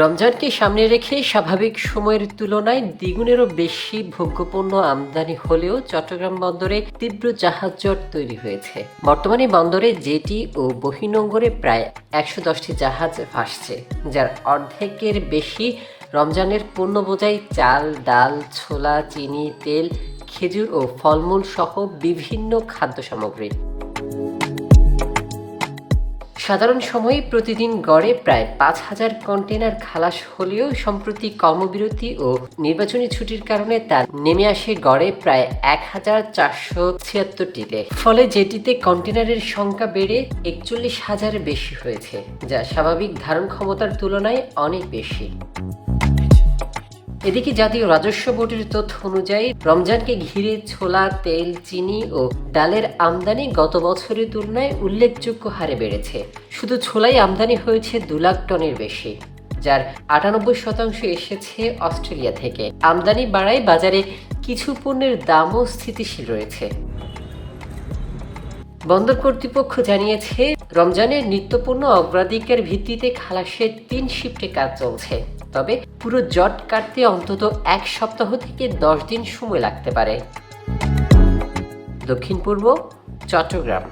রমজানকে সামনে রেখে স্বাভাবিক সময়ের তুলনায় দ্বিগুণেরও বেশি ভোগ্যপণ্য আমদানি হলেও চট্টগ্রাম বন্দরে তীব্র জাহাজজট তৈরি হয়েছে। বর্তমানে বন্দরে জেটি ও বহির্নোঙরে প্রায় ১১০টি জাহাজ ভাসছে, যার অর্ধেকের বেশি রমজানের পণ্য বোঝাই চাল, ডাল, ছোলা, চিনি, তেল, খেজুর ও ফলমূল সহ বিভিন্ন খাদ্য সামগ্রী। সাধারণ সময়ে প্রতিদিন গড়ে প্রায় ৫,০০০ কন্টেনার খালাস হলেও সম্প্রতি কর্মবিরতি ও নির্বাচনী ছুটির কারণে তা নেমে আসে গড়ে প্রায় ১,৪৭৬টিতে। ফলে জেটিতে কন্টেনারের সংখ্যা বেড়ে ৪১,০০০ বেশি হয়েছে, যা স্বাভাবিক ধারণ ক্ষমতার তুলনায় অনেক বেশি। এদিকে জাতীয় রাজস্ব বোর্ডের তথ্য অনুযায়ী রমজানকে ঘিরে ছোলা, তেল, চিনি ও ডালের আমদানি গত বছরের তুলনায় উল্লেখযোগ্য হারে বেড়েছে। শুধু ছোলাই আমদানি হয়েছে ২ লাখ টনের বেশি, যার ৯৮% এসেছে অস্ট্রেলিয়া থেকে। আমদানি বাড়ায় বাজারে কিছু পণ্যের দামও স্থিতিশীল রয়েছে। বন্দর কর্তৃপক্ষ জানিয়েছে, রমজানের নিত্যপণ্য অগ্রাধিকার ভিত্তিতে খালাসের ৩ শিফটে কাজ চলছে। তবে পুরো জট কাটতে অন্তত ১ সপ্তাহ থেকে ১০ দিন সময় লাগতে পারে। দক্ষিণ পূর্ব চট্টগ্রাম।